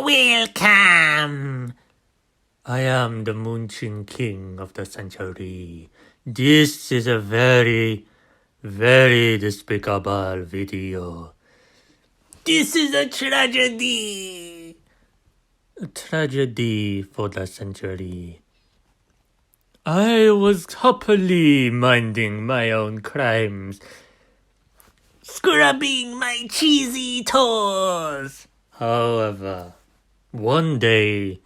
Welcome! I am the Munchen King of the century. This is a very, very despicable video. This is a tragedy! A tragedy for the century. I was happily minding my own crimes, scrubbing my cheesy toes. However, one day,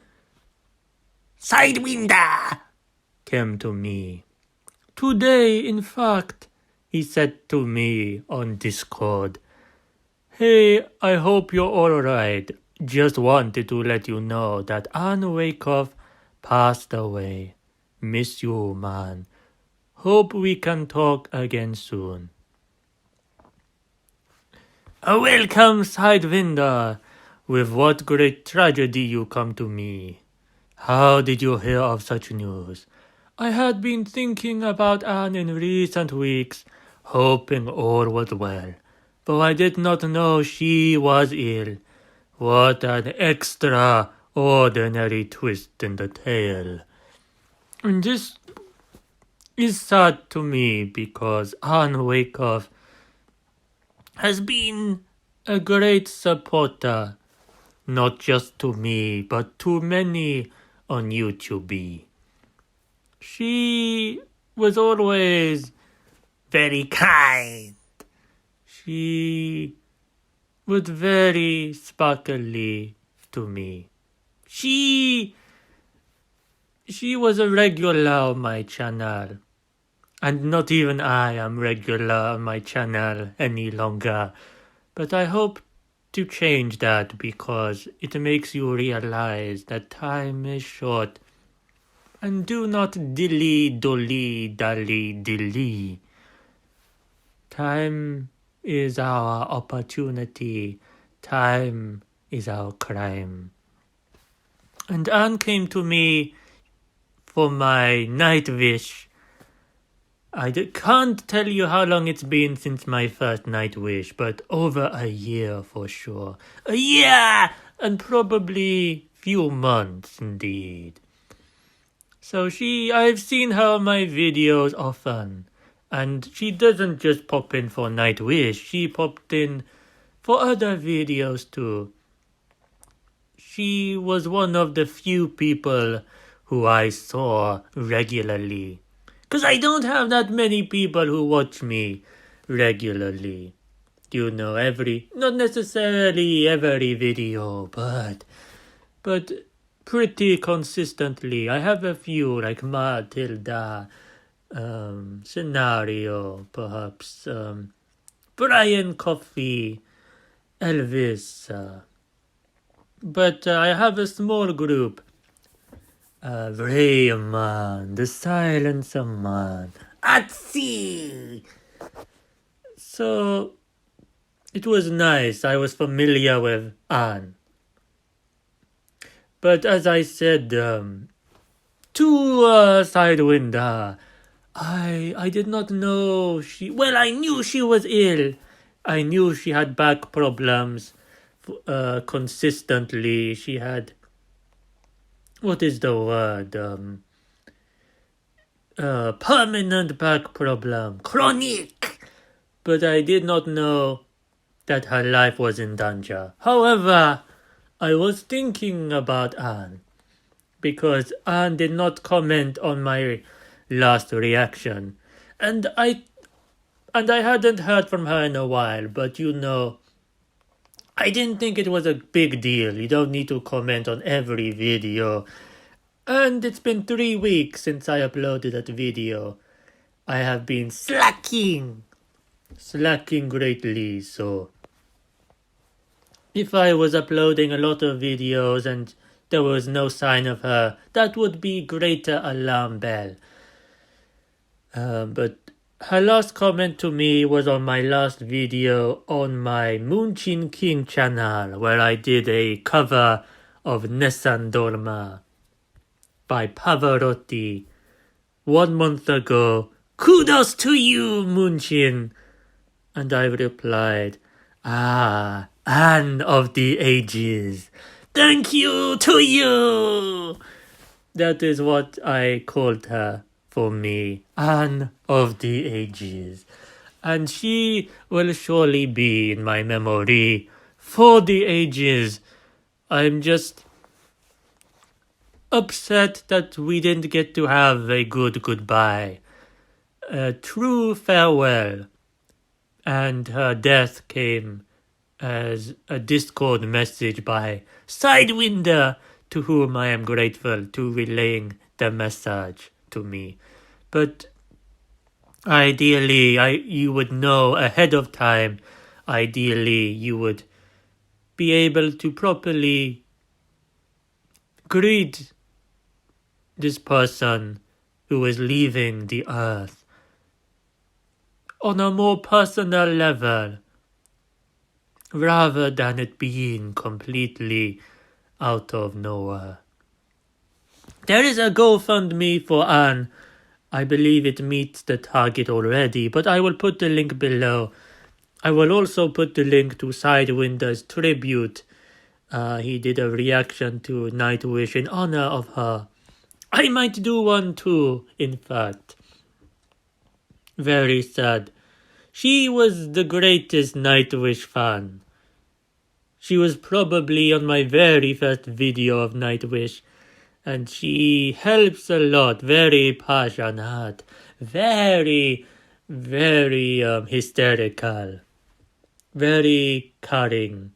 Sidewinder came to me. Today, in fact, he said to me on Discord, "Hey, I hope you're alright. Just wanted to let you know that Waychoff passed away. Miss you, man. Hope we can talk again soon." Welcome, Sidewinder. With what great tragedy you come to me. How did you hear of such news? I had been thinking about Anne in recent weeks, hoping all was well, though I did not know she was ill. What an extraordinary twist in the tale. And this is sad to me because Anne Waychoff has been a great supporter, not just to me, but to many on YouTube. She was always very kind. She was very sparkly to me. She was a regular on my channel. And not even I am regular on my channel any longer. But I hope to change that because it makes you realize that time is short. And do not dilly-dolly-dally-dilly. Time is our opportunity. Time is our crime. And Anne came to me for my Nightwish. I can't tell you how long it's been since my first Nightwish, but over a year for sure. A year! And probably few months indeed. So I've seen her on my videos often. And she doesn't just pop in for Nightwish, she popped in for other videos too. She was one of the few people who I saw regularly. Because I don't have that many people who watch me regularly. You know, not necessarily every video, but pretty consistently. I have a few, like Matilda, Scenario, perhaps, Brian Coffey, Elvis. But I have a small group. Rayman, the Silencer Man, Atsi. So it was nice. I was familiar with Anne. But as I said to Sidewinder, I did not know I knew she was ill. I knew she had back problems consistently. She had, what is the word? Permanent back problem. Chronic! But I did not know that her life was in danger. However, I was thinking about Anne. Because Anne did not comment on my last reaction. And I hadn't heard from her in a while. But you know, I didn't think it was a big deal. You don't need to comment on every video. And it's been 3 weeks since I uploaded that video. I have been slacking greatly, so if I was uploading a lot of videos and there was no sign of her, that would be greater alarm bell. But her last comment to me was on my last video on my Munchen King channel, where I did a cover of Nessun Dorma by Pavarotti 1 month ago. Kudos to you, Munchen. And I replied, Anne of the ages, Thank you to you! That is what I called her for me, Anne of the Ages. And she will surely be in my memory for the ages. I'm just upset that we didn't get to have a good goodbye, a true farewell, and her death came as a Discord message by Sidewinder, to whom I am grateful to relaying the message to me. But ideally, you would know ahead of time. Ideally, you would be able to properly greet this person who is leaving the earth on a more personal level, rather than it being completely out of nowhere. There is a GoFundMe for Anne. I believe it meets the target already, but I will put the link below. I will also put the link to Sidewinder's tribute. He did a reaction to Nightwish in honor of her. I might do one too, in fact. Very sad. She was the greatest Nightwish fan. She was probably on my very first video of Nightwish, and she helps a lot. Very passionate, very, very hysterical, very caring,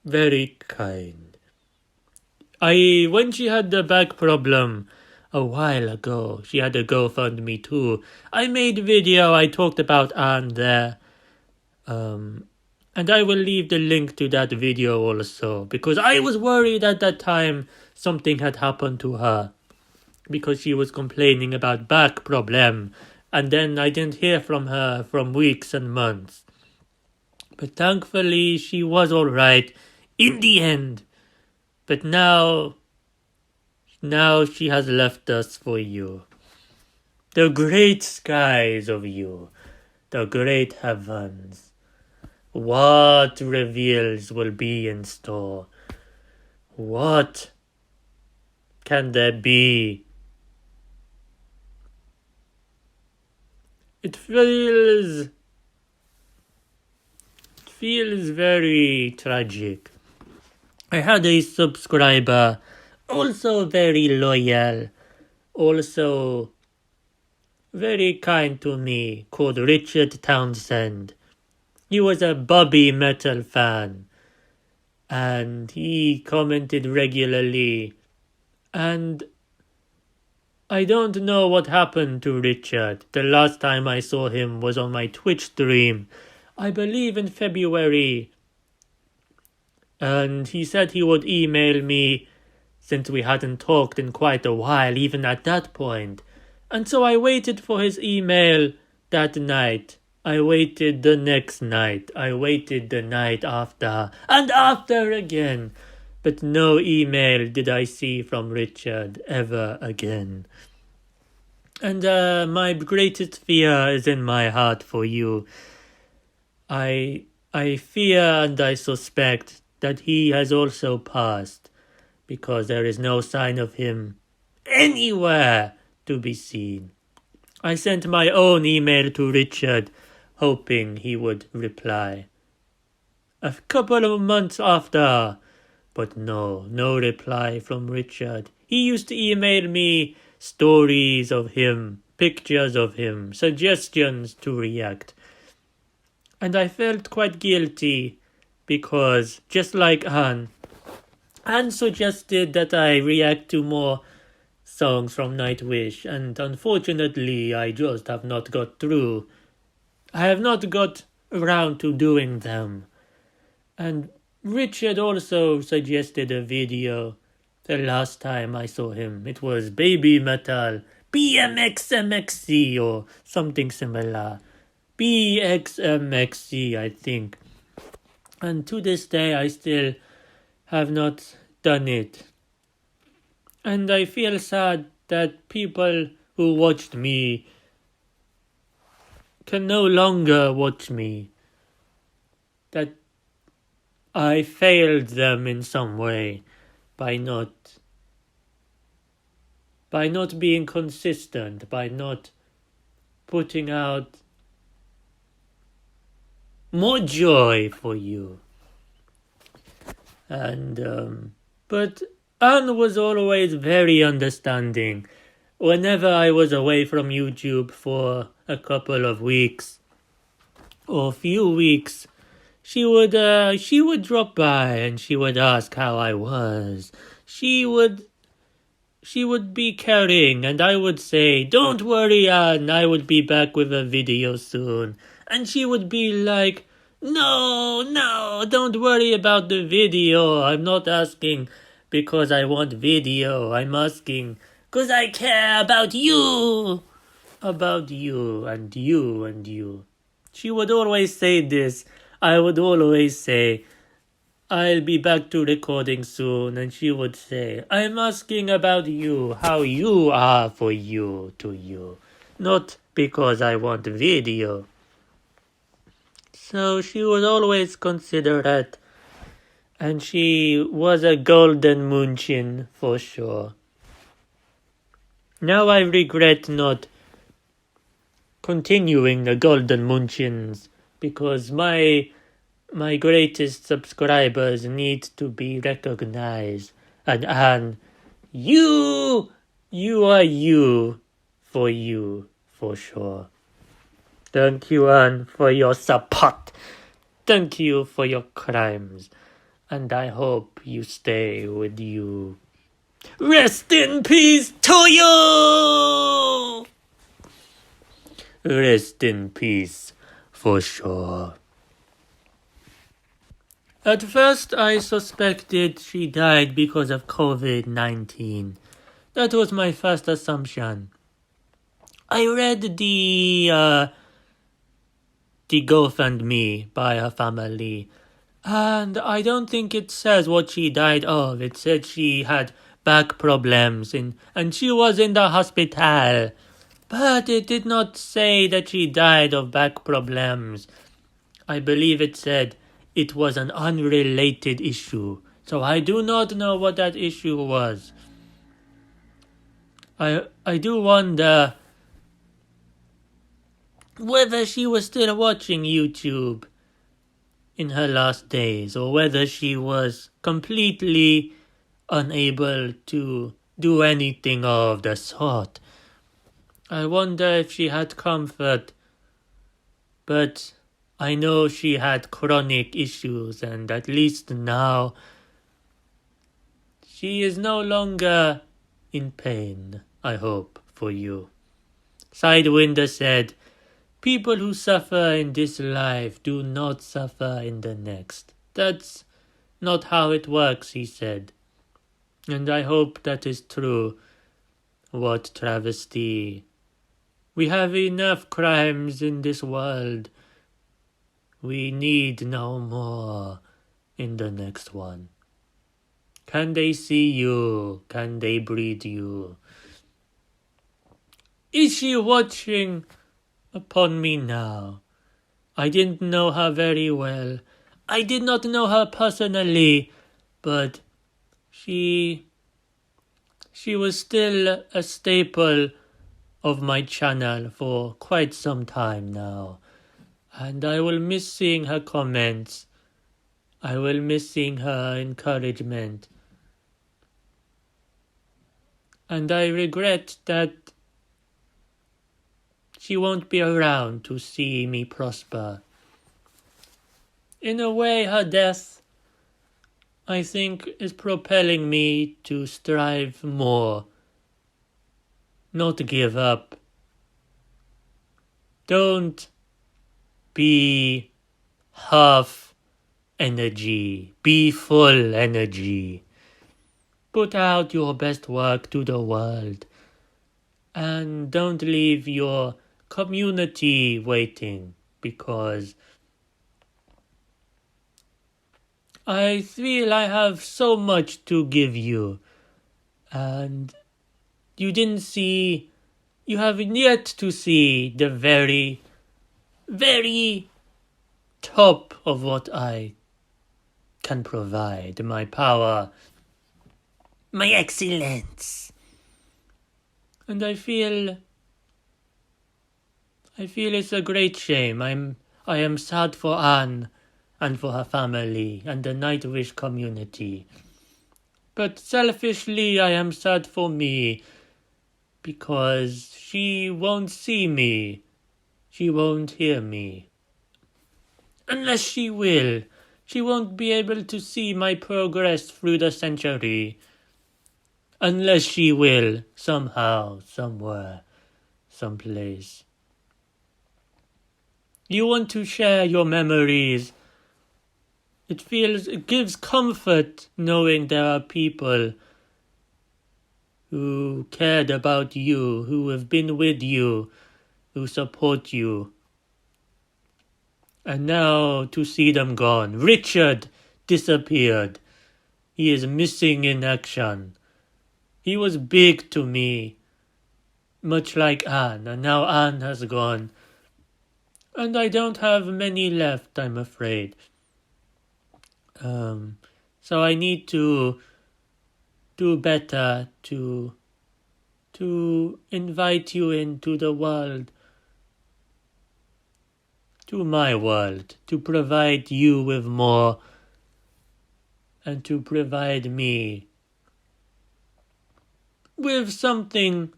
very kind. When she had the back problem a while ago, she had a GoFundMe too. I made a video, I talked about Anne there. And I will leave the link to that video also, because I was worried at that time something had happened to her, because she was complaining about back problem, and then I didn't hear from her from weeks and months. But thankfully she was alright in the end. But now she has left us for you. The great skies of you, the great heavens. What reveals will be in store? What can there be? It feels very tragic. I had a subscriber, also very loyal, also very kind to me, called Richard Townsend. He was a Bobby metal fan, and he commented regularly, and I don't know what happened to Richard. The last time I saw him was on my Twitch stream, I believe in February, and he said he would email me since we hadn't talked in quite a while, even at that point. And so I waited for his email that night. I waited the next night. I waited the night after, and after again. But no email did I see from Richard ever again. And my greatest fear is in my heart for you. I fear and I suspect that he has also passed, because there is no sign of him anywhere to be seen. I sent my own email to Richard, hoping he would reply. A couple of months after, but no reply from Richard. He used to email me stories of him, pictures of him, suggestions to react. And I felt quite guilty, because just like Anne suggested that I react to more songs from Nightwish, and unfortunately I just have not got through. I have not got around to doing them. And Richard also suggested a video the last time I saw him. It was Baby Metal, BMXMXC or something similar. BXMXC, I think. And to this day I still have not done it. And I feel sad that people who watched me can no longer watch me. That I failed them in some way by not being consistent, by not putting out more joy for you. And but Anne was always very understanding. Whenever I was away from YouTube for a couple of weeks or a few weeks, she would drop by and she would ask how I was. She would be caring, and I would say, "Don't worry, Anne, I would be back with a video soon." And she would be like, No, don't worry about the video. I'm not asking because I want video. I'm asking because I care about you. About you and you and you. She would always say this. I would always say, "I'll be back to recording soon," and she would say, "I'm asking about you, how you are for you, to you, not because I want video." So she was always considerate, and she was a Golden Munchen for sure. Now I regret not continuing the Golden Munchens because my greatest subscribers need to be recognized. And Anne, you are you, for sure. Thank you, Anne, for your support. Thank you for your crimes. And I hope you stay with you. Rest in peace to you! Rest in peace, for sure. At first, I suspected she died because of COVID-19. That was my first assumption. I read the GoFundMe by her family, and I don't think it says what she died of. It said she had back problems and she was in the hospital, but it did not say that she died of back problems. I believe it said it was an unrelated issue, so I do not know what that issue was. I do wonder whether she was still watching YouTube in her last days, or whether she was completely unable to do anything of the sort. I wonder if she had comfort, but I know she had chronic issues, and at least now she is no longer in pain, I hope, for you. Sidewinder said, "People who suffer in this life do not suffer in the next." That's not how it works, he said. And I hope that is true. What travesty. We have enough crimes in this world. We need no more in the next one. Can they see you? Can they breathe you? Is she watching upon me now? I didn't know her very well. I did not know her personally, but she was still a staple of my channel for quite some time now. And I will miss seeing her comments. I will miss seeing her encouragement. And I regret that she won't be around to see me prosper. In a way, her death, I think, is propelling me to strive more. Not give up. Don't be half energy. Be full energy. Put out your best work to the world. And don't leave your community waiting, because I feel I have so much to give you, and you have yet to see the very, very top of what I can provide, my power, my excellence. And I feel it's a great shame. I am sad for Anne and for her family and the Nightwish community. But selfishly, I am sad for me, because she won't see me. She won't hear me. Unless she will. She won't be able to see my progress through the century. Unless she will, somehow, somewhere, someplace. You want to share your memories. It gives comfort knowing there are people who cared about you, who have been with you, who support you. And now to see them gone. Richard disappeared. He is missing in action. He was big to me, much like Anne, and now Anne has gone. And I don't have many left, I'm afraid. So I need to do better to invite you into the world, to my world, to provide you with more, and to provide me with something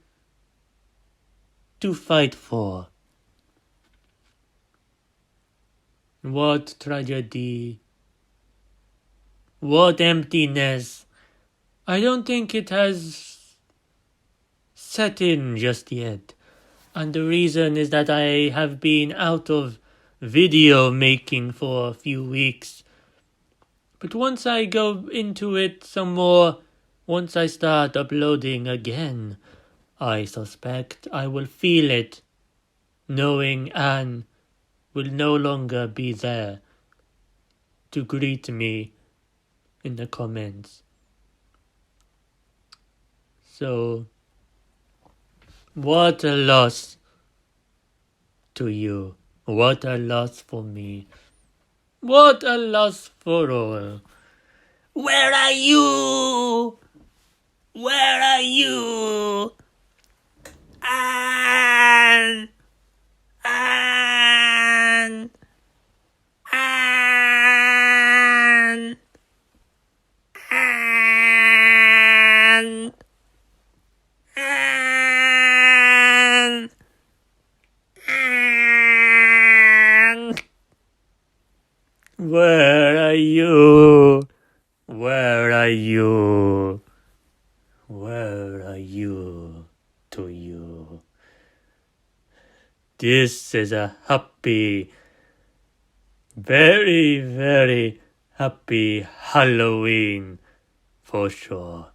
to fight for. What tragedy, what emptiness. I don't think it has set in just yet. And the reason is that I have been out of video making for a few weeks. But once I go into it some more, once I start uploading again, I suspect I will feel it, knowing Anne will no longer be there to greet me in the comments. So, what a loss to you. What a loss for me. What a loss for all. Where are you? Where are you? Anne! Anne! Anne! Anne! Anne! Anne! Where are you? Where are you? Where are you to you? This is a happy, very, very happy Halloween for sure.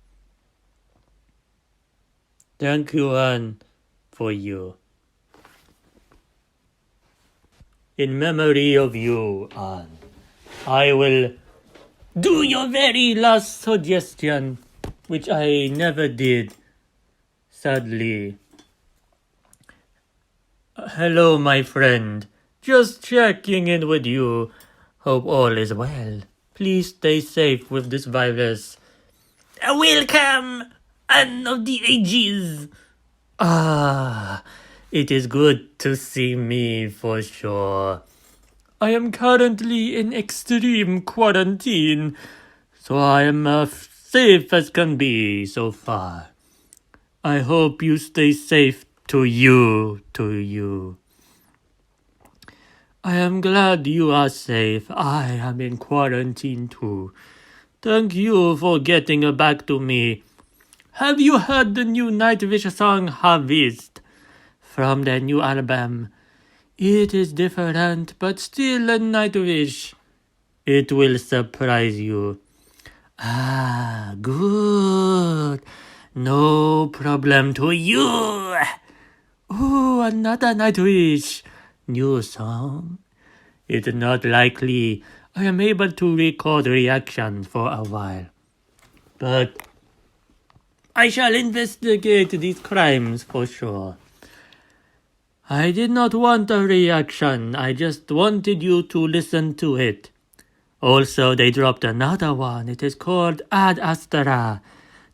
Thank you, Anne, for you. In memory of you, Anne, I will do your very last suggestion, which I never did, sadly. Hello, my friend. Just checking in with you. Hope all is well. Please stay safe with this virus. Welcome, Anne of the Ages. It is good to see me for sure. I am currently in extreme quarantine, so I am safe as can be so far. I hope you stay safe to you. I am glad you are safe. I am in quarantine too. Thank you for getting back to me. Have you heard the new Nightwish song Harvest from their new album? It is different, but still a Nightwish. It will surprise you. Good. No problem to you. Ooh, another Nightwish. New song. It's not likely I am able to record reactions for a while. But I shall investigate these crimes for sure. I did not want a reaction. I just wanted you to listen to it. Also, they dropped another one. It is called Ad Astra.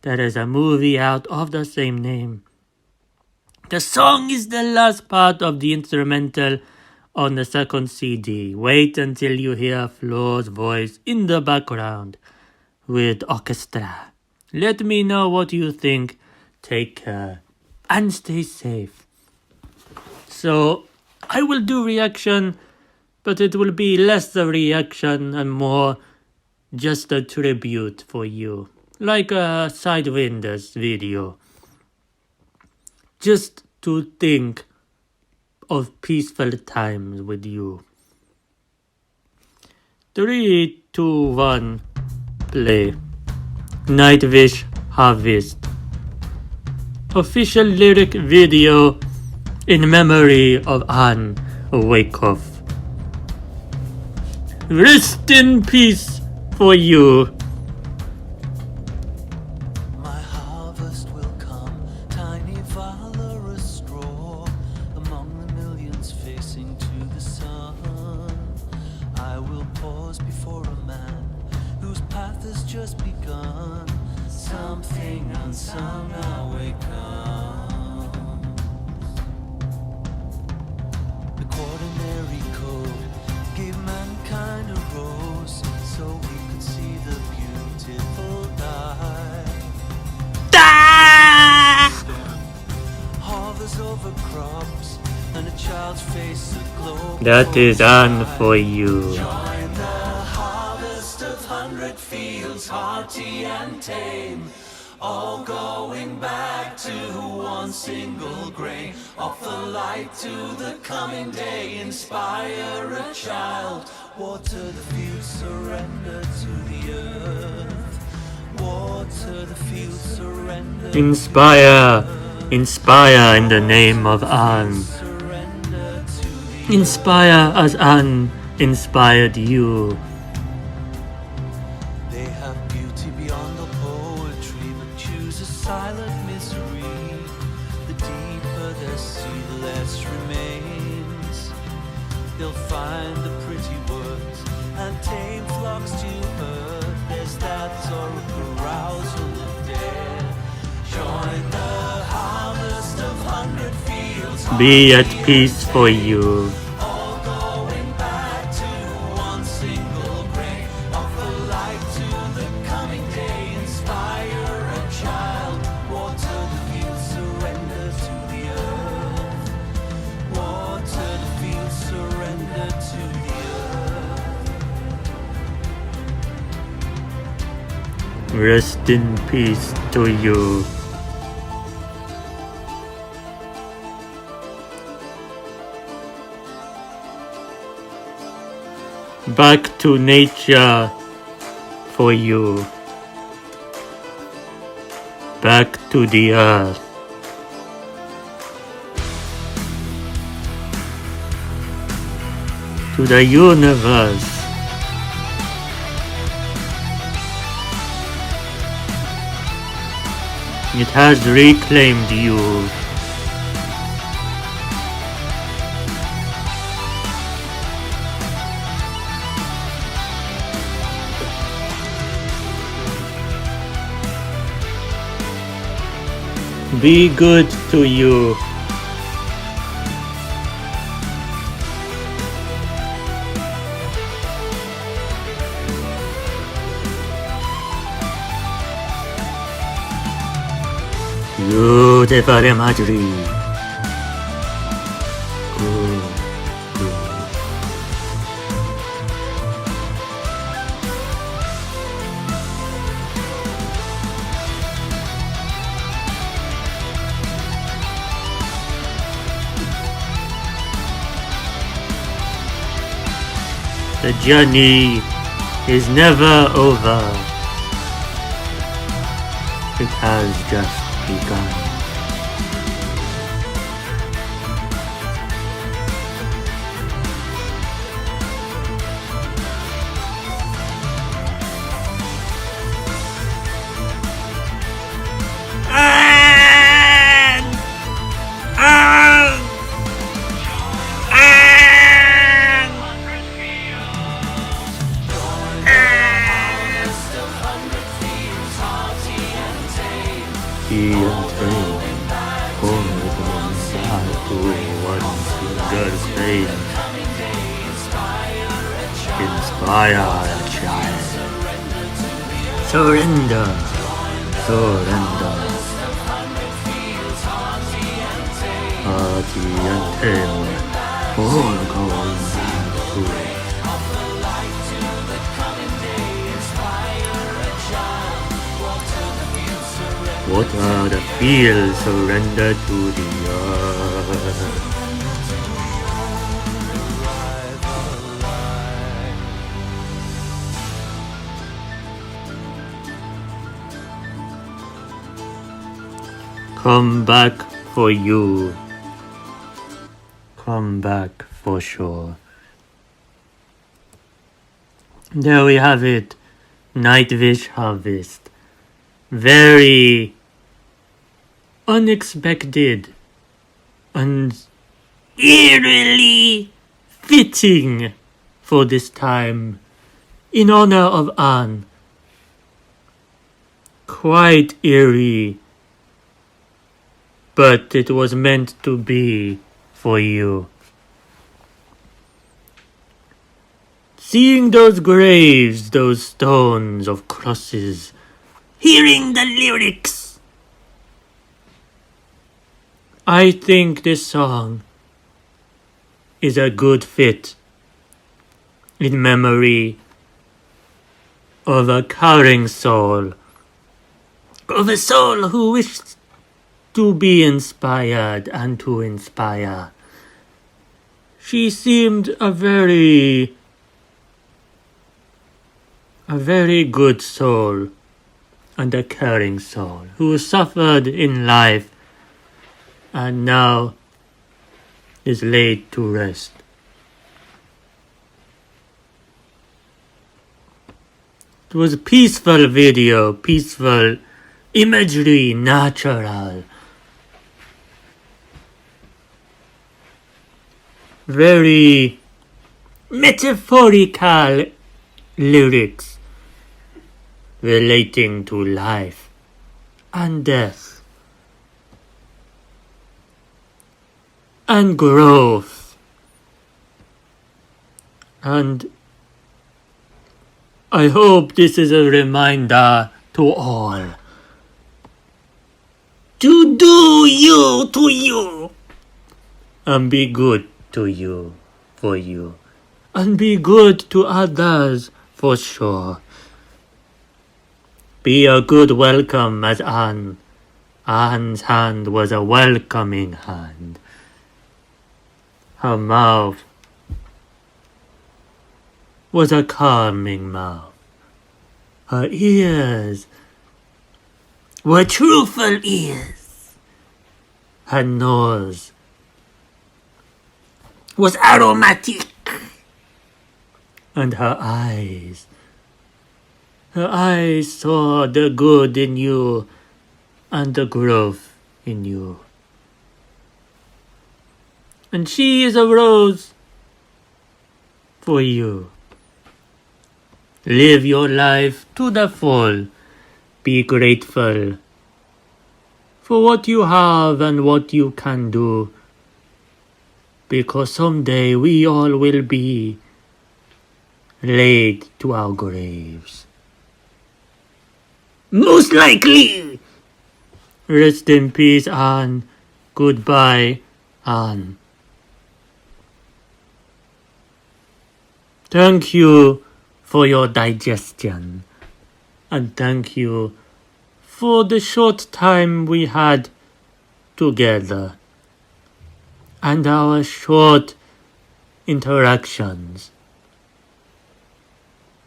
There is a movie out of the same name. The song is the last part of the instrumental on the second CD. Wait until you hear Flo's voice in the background with orchestra. Let me know what you think. Take care and stay safe. So, I will do reaction, but it will be less a reaction and more just a tribute for you. Like a Sidewinders video. Just to think of peaceful times with you. 3, 2, 1, play. Nightwish Harvest. Official lyric video in memory of Anne Waychoff. Rest in peace for you. My harvest will come, tiny valorous straw, among the millions facing to the sun. I will pause before a man whose path has just begun. Something unsung awakens. The quaternary code gave mankind a rose, so we could see the beautiful die. Harvest over crops and a child's face aglow. That is Anne for you. Join the harvest of 100 fields, hearty and tame, all going back to one single grain. Offer light to the coming day, inspire a child, water the fields, surrender to the earth. Water the fields, surrender. Inspire in the name of Anne. Surrender to the Inspire as Anne inspired you. They have beauty beyond the poetry, but choose a silent misery. The deeper their sea, the less remains. They'll find the pretty words and tame flocks to herd. There's that sort of carousal of dead. Join the harvest of 100 fields. Be at peace for you. All going back to one single grain. Offer light to the coming day. Inspire a child. Water the fields, surrender to the earth. Water the fields, surrender to the earth. Rest in peace to you. Back to nature for you. Back to the earth. To the universe. It has reclaimed you. Be good to you. You de fare Madrid. The journey is never over. It has just begun. party until all of them start to one single thing. Inspire a child. Surrender. Surrender. Party until all goes back to it. What are the fields surrender to the earth? Come back for you. Come back for sure. There we have it. Nightwish Harvest. Very unexpected and eerily fitting for this time in honor of Anne. Quite eerie, but it was meant to be for you. Seeing those graves, those stones of crosses, hearing the lyrics, I think this song is a good fit in memory of a caring soul, of a soul who wished to be inspired and to inspire. She seemed a very good soul and a caring soul who suffered in life and now is laid to rest. It was a peaceful video, peaceful imagery, natural. Very metaphorical lyrics relating to life and death and growth. And I hope this is a reminder to all to do you to you and be good to you for you and be good to others for sure. Be a good welcome as Anne. Anne's hand was a welcoming hand. Her mouth was a calming mouth. Her ears were truthful ears. Her nose was aromatic. And her eyes saw the good in you and the growth in you. And she is a rose for you. Live your life to the full. Be grateful for what you have and what you can do, because someday we all will be laid to our graves. Most likely. Rest in peace, Anne. Goodbye, Anne. Thank you for your digestion. And thank you for the short time we had together. And our short interactions.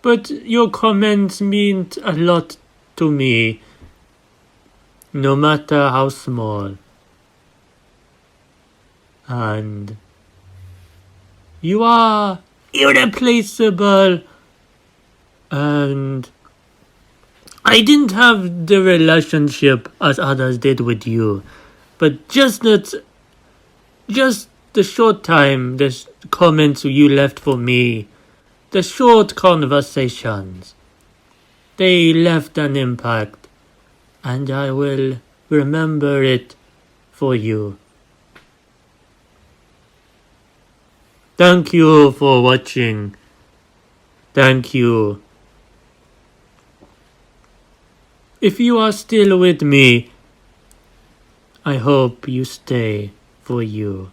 But your comments meant a lot to me, no matter how small. And you are irreplaceable. And I didn't have the relationship as others did with you, but just the short time, the comments you left for me, the short conversations, they left an impact, and I will remember it for you. Thank you for watching. Thank you. If you are still with me, I hope you stay for you.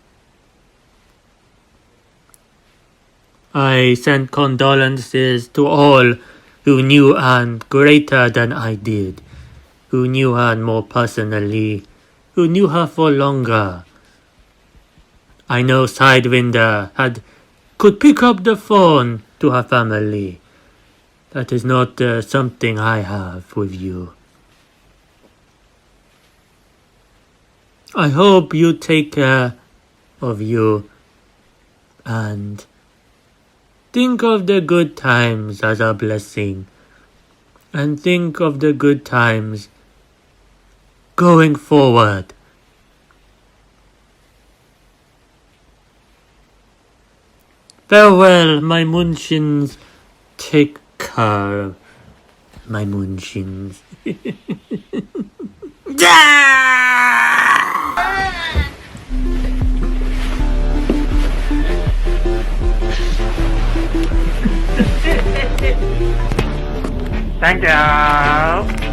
I send condolences to all who knew Anne greater than I did, who knew Anne more personally, who knew her for longer. I know Sidewinder could pick up the phone to her family. That is not something I have with you. I hope you take care of you and think of the good times as a blessing, and think of the good times going forward. Farewell, my Munchens. Take care, my Munchens. Thank you.